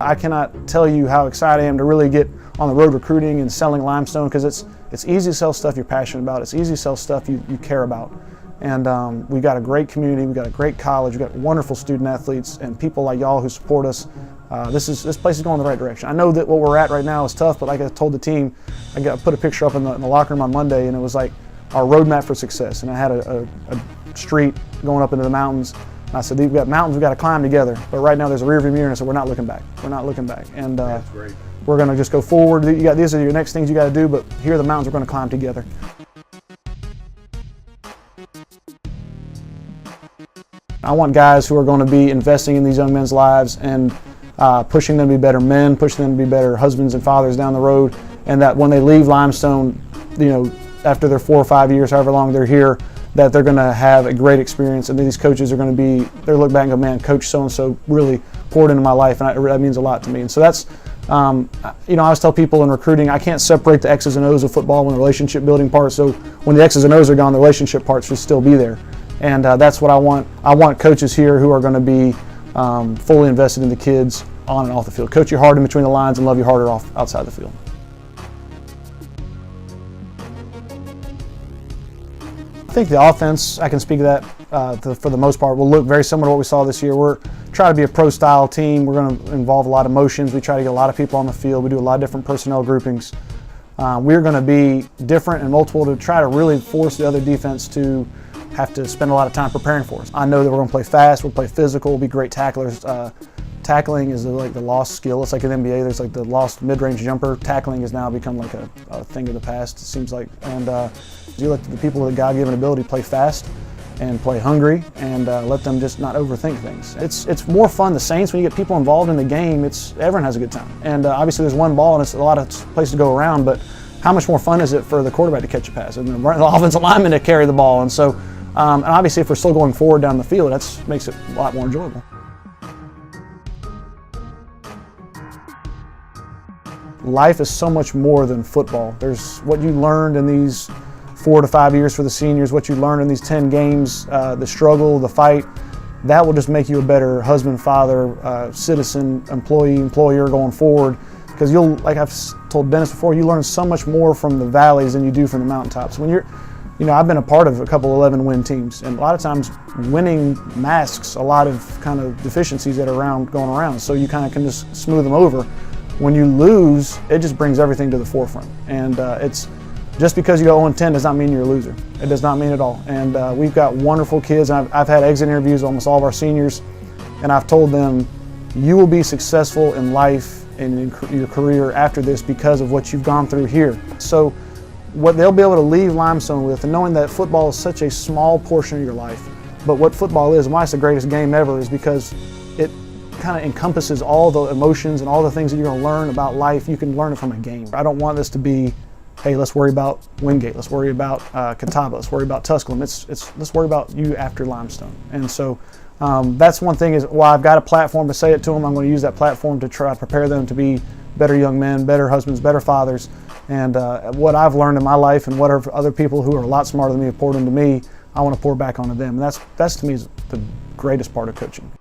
I cannot tell you how excited I am to really get on the road recruiting and selling Limestone, because it's easy to sell stuff you're passionate about. It's easy to sell stuff you care about. And we've got a great community, we've got a great college, we've got wonderful student athletes and people like y'all who support us. This place is going in the right direction. I know that what we're at right now is tough, but like I told the team, I put a picture up in the locker room on Monday, and it was like our roadmap for success. And I had a street going up into the mountains. And I said, we've got mountains we've got to climb together, but right now there's a rearview mirror, and I said, we're not looking back. We're not looking back. And that's great. We're going to just go forward. These are your next things you got to do, but here are the mountains we're going to climb together. I want guys who are going to be investing in these young men's lives and pushing them to be better men, pushing them to be better husbands and fathers down the road, and that when they leave Limestone, after their 4 or 5 years, however long they're here, that they're going to have a great experience, and these coaches are going to they'll look back and go, man, Coach so-and-so really poured into my life, and that means a lot to me. And so that's, I always tell people in recruiting, I can't separate the X's and O's of football when the relationship building part, so when the X's and O's are gone, the relationship part should still be there. And that's what I want. I want coaches here who are going to be fully invested in the kids on and off the field. Coach your heart in between the lines and love your harder outside the field. I think the offense, I can speak to that for the most part, will look very similar to what we saw this year. We're trying to be a pro-style team. We're going to involve a lot of motions. We try to get a lot of people on the field. We do a lot of different personnel groupings. We're going to be different and multiple to try to really force the other defense to have to spend a lot of time preparing for us. I know that we're going to play fast, we'll play physical, we'll be great tacklers. Tackling is like the lost skill. It's like in the NBA, there's like the lost mid-range jumper. Tackling has now become like a thing of the past, it seems like. And you let the people with a God-given ability play fast and play hungry, and let them just not overthink things. It's more fun. The Saints, when you get people involved in the game, everyone has a good time. And obviously there's one ball and it's a lot of place to go around, but how much more fun is it for the quarterback to catch a pass and the offensive lineman to carry the ball? And so, and obviously if we're still going forward down the field, that makes it a lot more enjoyable. Life is so much more than football. There's what you learned in these 4 to 5 years for the seniors, what you learned in these 10 games, the struggle, the fight, that will just make you a better husband, father, citizen, employee, employer going forward. Because like I've told Dennis before, you learn so much more from the valleys than you do from the mountaintops. When I've been a part of a couple 11-win teams, and a lot of times winning masks a lot of kind of deficiencies that are going around, so you kind of can just smooth them over. When you lose, it just brings everything to the forefront. And it's just because you go 0-10 does not mean you're a loser. It does not mean at all. And we've got wonderful kids. And I've had exit interviews with almost all of our seniors, and I've told them, you will be successful in life and in your career after this because of what you've gone through here. So what they'll be able to leave Limestone with, and knowing that football is such a small portion of your life, but what football is and why it's the greatest game ever is because it kind of encompasses all the emotions and all the things that you're going to learn about life. You can learn it from a game. I don't want this to be, hey, let's worry about Wingate, let's worry about Catawba, let's worry about Tusculum. Let's worry about you after Limestone. And so that's one thing, is why I've got a platform to say it to them. I'm going to use that platform to try to prepare them to be better young men, better husbands, better fathers. And what I've learned in my life and what other people who are a lot smarter than me have poured into me, I want to pour back onto them. And that's to me is the greatest part of coaching.